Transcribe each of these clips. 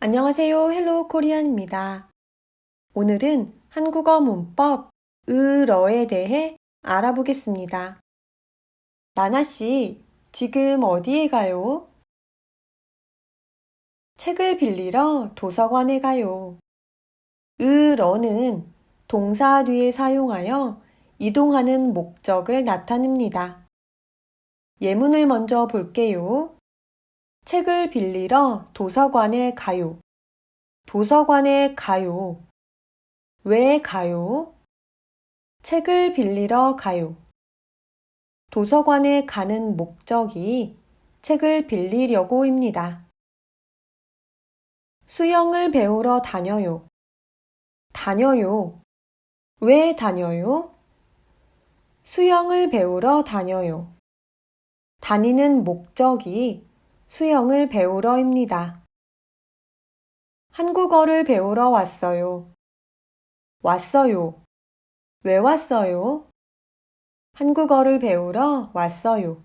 안녕하세요. 헬로 코리안입니다. 오늘은 한국어 문법 으러에 대해 알아보겠습니다. 나나 씨, 지금 어디에 가요? 책을 빌리러 도서관에 가요. 으러는 동사 뒤에 사용하여 이동하는 목적을 나타냅니다. 예문을 먼저 볼게요. 책을 빌리러 도서관에 가요. 도서관에 가요. 왜 가요? 책을 빌리러 가요. 도서관에 가는 목적이 책을 빌리려고입니다. 수영을 배우러 다녀요. 다녀요. 왜 다녀요? 수영을 배우러 다녀요. 다니는 목적이 수영을 배우러입니다. 한국어를 배우러 왔어요. 왔어요. 왜 왔어요? 한국어를 배우러 왔어요.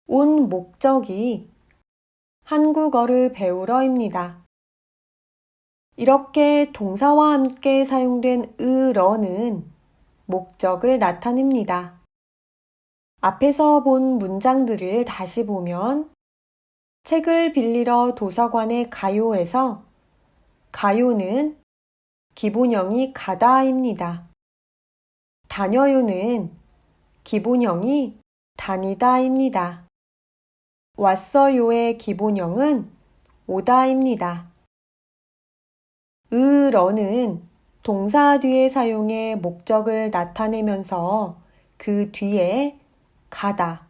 온 목적이 한국어를 배우러입니다. 이렇게 동사와 함께 사용된 으러는 목적을 나타냅니다. 앞에서 본 문장들을 다시 보면 책을 빌리러 도서관에 가요에서 가요는 기본형이 가다입니다. 다녀요는 기본형이 다니다입니다. 왔어요의 기본형은 오다입니다. 으러는 동사 뒤에 사용해 목적을 나타내면서 그 뒤에 가다,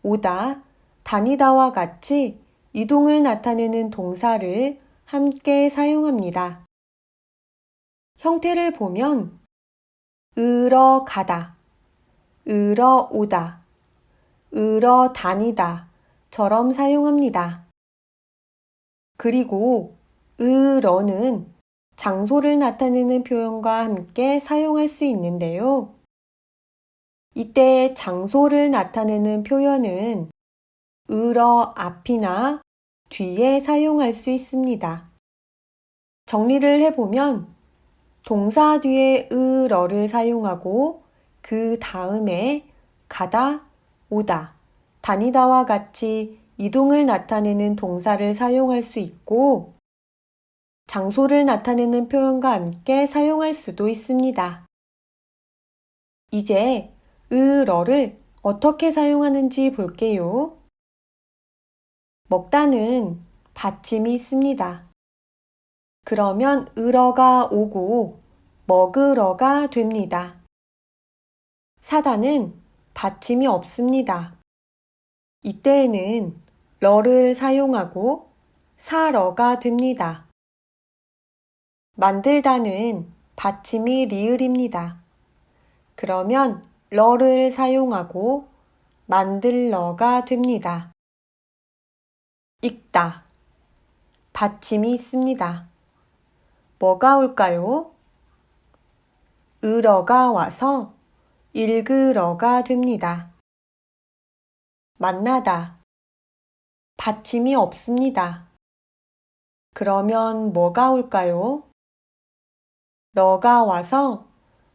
오다, 다니다와 같이 이동을 나타내는 동사를 함께 사용합니다. 형태를 보면 으러 가다, 으러 오다, 으러 다니다 처럼 사용합니다. 그리고 으러는 장소를 나타내는 표현과 함께 사용할 수 있는데요. 이때 장소를 나타내는 표현은 으러 앞이나 뒤에 사용할 수 있습니다. 정리를 해보면 동사 뒤에 으러를 사용하고 그 다음에 가다, 오다, 다니다와 같이 이동을 나타내는 동사를 사용할 수 있고 장소를 나타내는 표현과 함께 사용할 수도 있습니다. 이제 으러를 어떻게 사용하는지 볼게요. 먹다는 받침이 있습니다. 그러면 으러가 오고 먹으러가 됩니다. 사다는 받침이 없습니다. 이때에는 러를 사용하고 사러가 됩니다. 만들다는 받침이 리을입니다. 그러면 러를 사용하고 만들러가 됩니다. 읽다. 받침이 있습니다. 뭐가 올까요? 으러가 와서 읽으러가 됩니다. 만나다. 받침이 없습니다. 그러면 뭐가 올까요? 러가 와서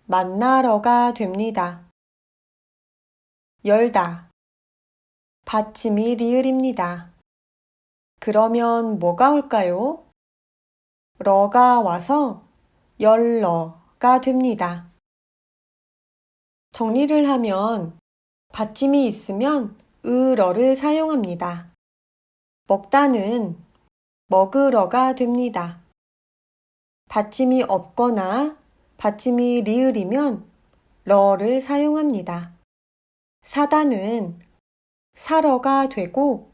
만나러가 됩니다. 열다. 받침이 리을입니다. 그러면 뭐가 올까요? 러가 와서 열러가 됩니다. 정리를 하면 받침이 있으면 으러를 사용합니다. 먹다는 먹으러가 됩니다. 받침이 없거나 받침이 리을이면 러를 사용합니다. 사다는 사러가 되고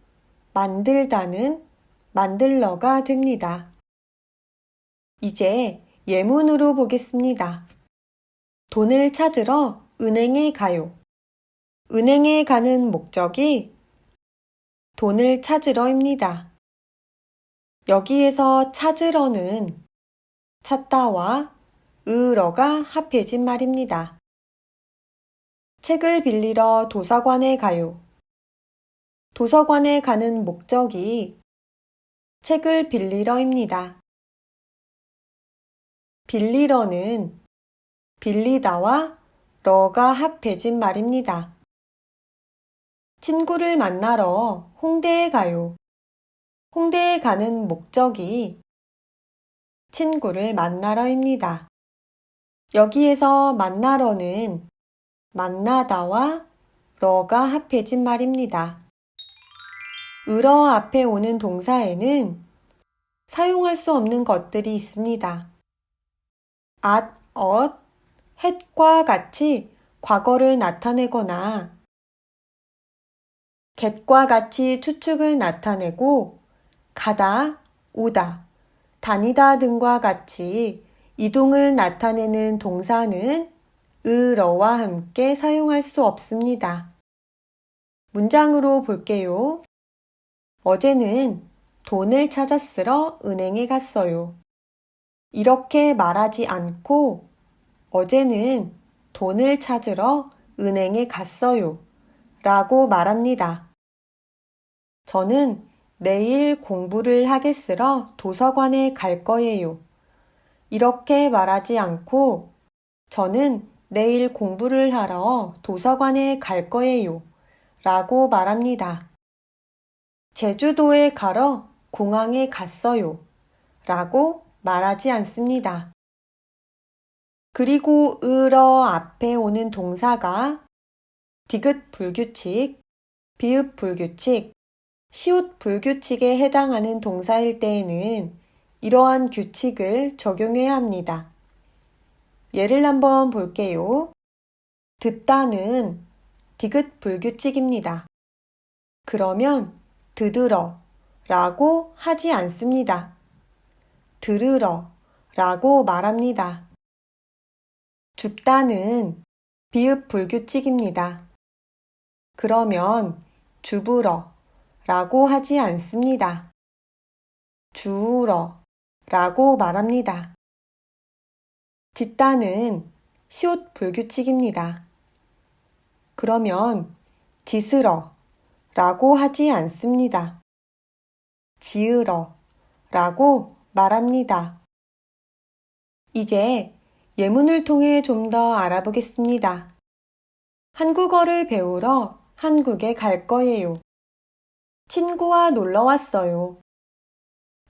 만들다는 만들러가 됩니다. 이제 예문으로 보겠습니다. 돈을 찾으러 은행에 가요. 은행에 가는 목적이 돈을 찾으러입니다. 여기에서 찾으러는 찾다와 으러가 합해진 말입니다. 책을 빌리러 도서관에 가요. 도서관에 가는 목적이 책을 빌리러입니다. 빌리러는 빌리다와 러가 합해진 말입니다. 친구를 만나러 홍대에 가요. 홍대에 가는 목적이 친구를 만나러입니다. 여기에서 만나러는 만나다와 러가 합해진 말입니다. 으러 앞에 오는 동사에는 사용할 수 없는 것들이 있습니다. at, at, had과 같이 과거를 나타내거나 get과 같이 추측을 나타내고 가다, 오다, 다니다 등과 같이 이동을 나타내는 동사는 으러와 함께 사용할 수 없습니다. 문장으로 볼게요. 어제는 돈을 찾아 쓰러 은행에 갔어요. 이렇게 말하지 않고 어제는 돈을 찾으러 은행에 갔어요 라고 말합니다. 저는 내일 공부를 하게 쓰러 도서관에 갈 거예요. 이렇게 말하지 않고 저는 내일 공부를 하러 도서관에 갈 거예요 라고 말합니다. 제주도에 가러 공항에 갔어요 라고 말하지 않습니다. 그리고 으러 앞에 오는 동사가 디귿 불규칙, 비읍 불규칙, 시옷 불규칙에 해당하는 동사일 때에는 이러한 규칙을 적용해야 합니다. 예를 한번 볼게요. 듣다는 디귿 불규칙입니다. 그러면 듣으러 라고 하지 않습니다. 들으러 라고 말합니다. 줍다는 비읍 불규칙입니다. 그러면 주부러 라고 하지 않습니다. 주우러 라고 말합니다. 짓다는 시옷 불규칙입니다. 그러면 짓으러 라고 하지 않습니다. 지으러 라고 말합니다. 이제 예문을 통해 좀 더 알아보겠습니다. 한국어를 배우러 한국에 갈 거예요. 친구와 놀러 왔어요.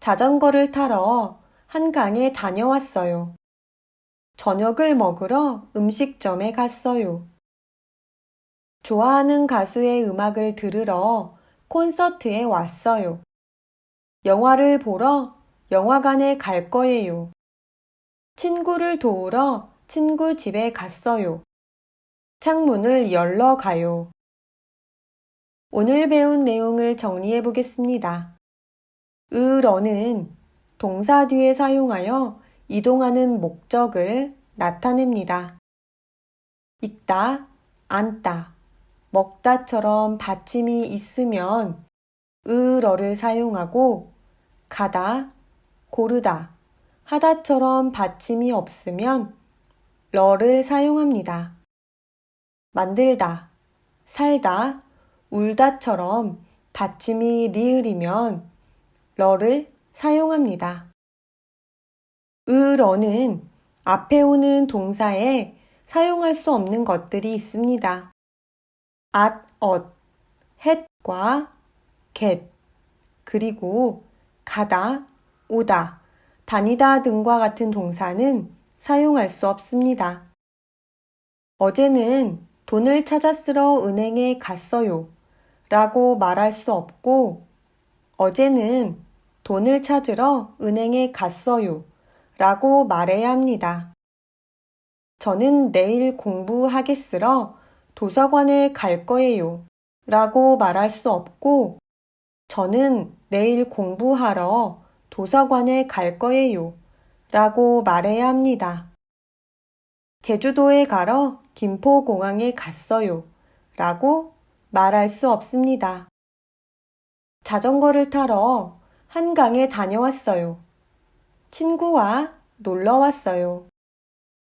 자전거를 타러 한강에 다녀왔어요. 저녁을 먹으러 음식점에 갔어요. 좋아하는 가수의 음악을 들으러 콘서트에 왔어요. 영화를 보러 영화관에 갈 거예요. 친구를 도우러 친구 집에 갔어요. 창문을 열러 가요. 오늘 배운 내용을 정리해 보겠습니다. 으러는 동사 뒤에 사용하여 이동하는 목적을 나타냅니다. 읽다, 앉다, 먹다처럼 받침이 있으면 으러를 사용하고 가다, 고르다, 하다처럼 받침이 없으면 러를 사용합니다. 만들다, 살다, 울다처럼 받침이 리을이면 러를 사용합니다. 으러는 앞에 오는 동사에 사용할 수 없는 것들이 있습니다. at, at, had과 get, 그리고 가다, 오다, 다니다 등과 같은 동사는 사용할 수 없습니다. 어제는 돈을 찾아 쓰러 은행에 갔어요 라고 말할 수 없고 어제는 돈을 찾으러 은행에 갔어요 라고 말해야 합니다. 저는 내일 공부하겠으러 도서관에 갈 거예요 라고 말할 수 없고 저는 내일 공부하러 도서관에 갈 거예요 라고 말해야 합니다. 제주도에 가러 김포공항에 갔어요 라고 말할 수 없습니다. 자전거를 타러 한강에 다녀왔어요. 친구와 놀러 왔어요.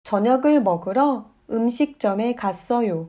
저녁을 먹으러 음식점에 갔어요.